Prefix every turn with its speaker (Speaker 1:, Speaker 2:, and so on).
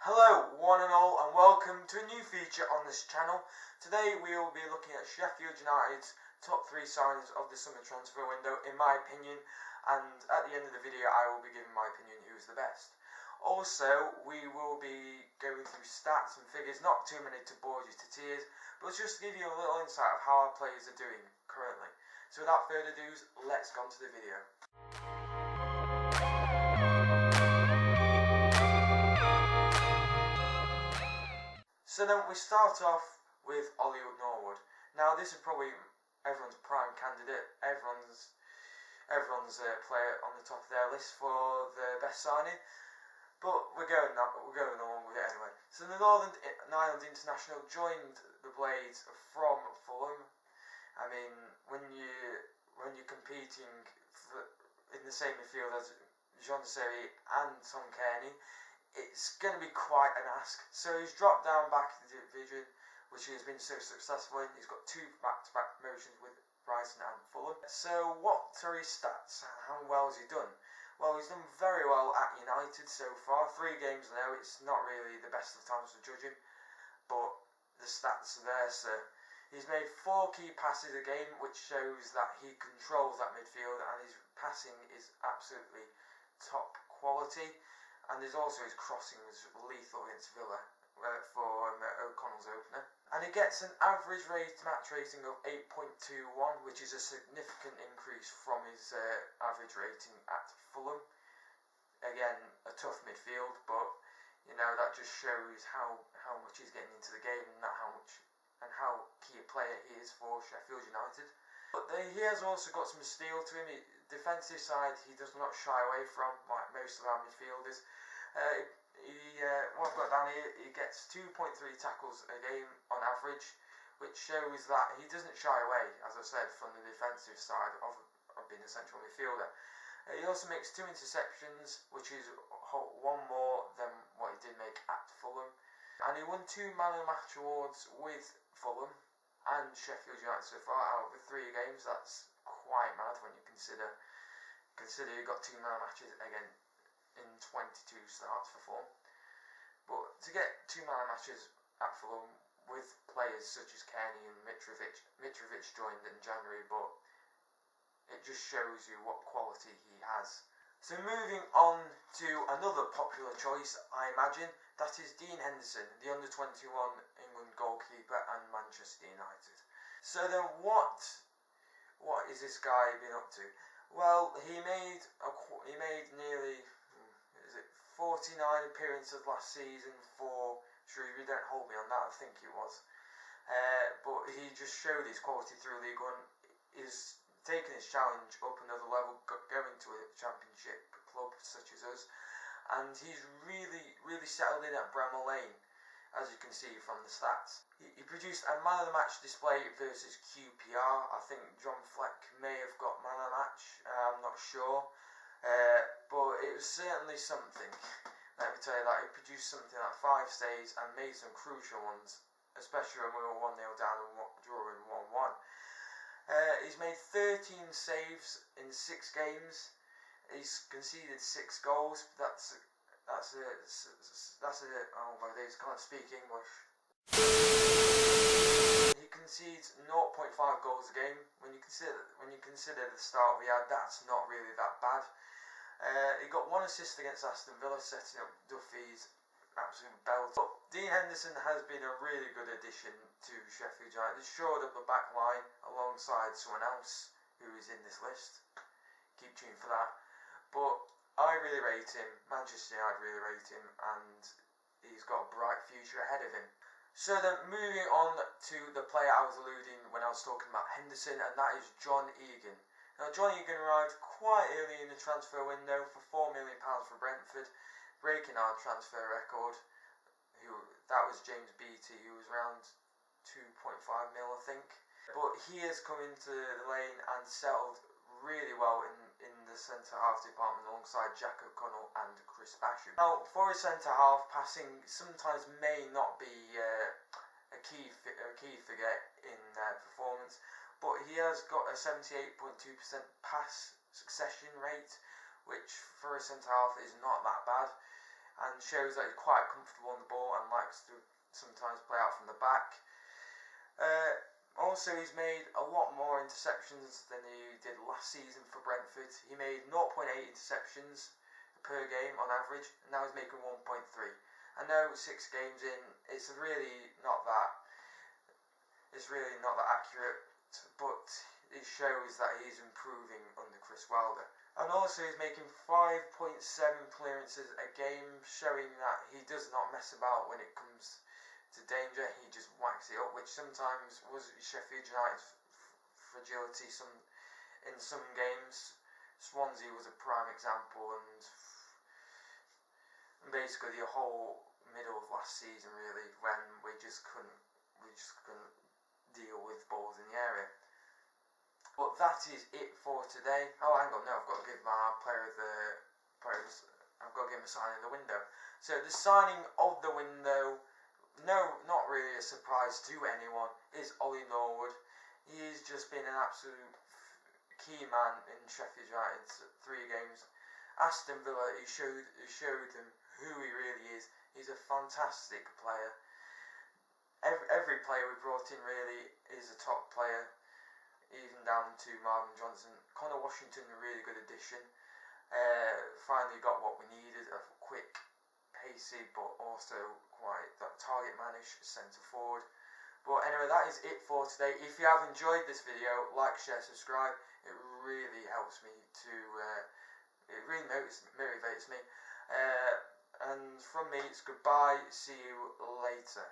Speaker 1: Hello one and all, and welcome to a new feature on this channel. Today we will be looking at Sheffield United's top 3 signings of the summer transfer window in my opinion, and at the end of the video I will be giving my opinion who's the best. Also we will be going through stats and figures, not too many to bore you to tears, but just to give you a little insight of how our players are doing currently. So without further ado, let's go on to the video. So then we start off with Ollie Norwood. Now this is probably everyone's prime candidate, everyone's player on the top of their list for the best signing. But we're going along with it anyway. So the Northern Ireland international joined the Blades from Fulham. I mean, when you're competing in the same midfield as Jean Seri and Tom Kearney, it's going to be quite an ask. So he's dropped down back to the division, which he has been so successful in. He's got 2 back-to-back promotions with Brighton and Fulham. So what are his stats and how well has he done? Well, he's done very well at United so far. 3 games now, it's not really the best of times to judge him, but the stats are there. So he's made 4 key passes a game, which shows that he controls that midfield and his passing is absolutely top quality. And there's also his crossing was lethal against Villa for O'Connell's opener. And he gets an average match rating of 8.21, which is a significant increase from his average rating at Fulham. Again, a tough midfield, but you know that just shows how much he's getting into the game and how key a player he is for Sheffield United. But he has also got some steel to him. Defensive side, he does not shy away from, like most of our midfielders. What I've got down here, he gets 2.3 tackles a game on average, which shows that he doesn't shy away, as I said, from the defensive side of being a central midfielder. He also makes 2 interceptions, which is 1 more than what he did make at Fulham. And he won 2 Man of the Match awards with Fulham and Sheffield United so far out of the 3 games. That's quite mad when you consider he got 2 man matches again in 22 starts for Fulham. But to get 2 man matches at Fulham with players such as Kearney and Mitrovic joined in January, but it just shows you what quality he has. So moving on to another popular choice, I imagine, that is Dean Henderson, the under-21 England goalkeeper and Manchester United. So then what is this guy been up to? Well, he made nearly 49 appearances last season for Shrewsbury. Don't hold me on that, I think it was. But he just showed his quality through League One. He's taken his challenge up another level, going to a championship club such as us, and he's really settled in at Bramall Lane, as you can see from the stats. He produced a man of the match display versus QPR. I think John Fleck may have got man of the match, I'm not sure, but it was certainly something. Let me tell you that he produced something like 5 saves and made some crucial ones, especially when we were 1-0 down and drawing 1-1. He's made 13 saves in 6 games. He's conceded 6 goals. That's a oh my days, can't speak English. He concedes 0.5 goals a game. When you consider the start we had, that's not really that bad. He got 1 assist against Aston Villa, setting up Duffy's absolute belt. But Dean Henderson has been a really good addition to Sheffield United. He's shored up the back line alongside someone else who is in this list. Keep tuned for that. But I really rate him, Manchester United really rate him, and he's got a bright future ahead of him. So then moving on to the player I was alluding when I was talking about Henderson, and that is John Egan. Now John Egan arrived quite early in the transfer window for £4 million for Brentford, breaking our transfer record. That was James Beattie, who was around 2.5 mil I think. But he has come into the lane and settled really well in the centre-half department alongside Jack O'Connell and Chris Basham. Now, for a centre-half, passing sometimes may not be a key figure in performance, but he has got a 78.2% pass succession rate, which for a centre-half is not that bad. and shows that he's quite comfortable on the ball and likes to sometimes play out from the back. Also, he's made a lot more interceptions than he did last season for Brentford. He made 0.8 interceptions per game on average, and now he's making 1.3. I know 6 games in, it's really not that accurate, but it shows that he's improving under Chris Wilder. And also he's making 5.7 clearances a game, showing that he does not mess about when it comes to danger. He just whacks it up, which sometimes was Sheffield United's fragility in some games. Swansea was a prime example, and basically the whole middle of last season really, when we just couldn't deal with balls in the area. But that is it for today. Oh, hang on, no, I've got to give my I've got to give him a sign in the window. So the signing of the window, no, not really a surprise to anyone, is Ollie Norwood. He's just been an absolute key man in Sheffield United's 3 games. Aston Villa, he showed them who he really is. He's a fantastic player. Every player we brought in really is a top player, even down to Marvin Johnson. Connor Washington, a really good addition. Finally got what we needed, a quick, pacey, but also quite that target manish centre forward. But anyway, that is it for today. If you have enjoyed this video, like, share, subscribe. It really helps me to, it really motivates me. And from me, it's goodbye. See you later.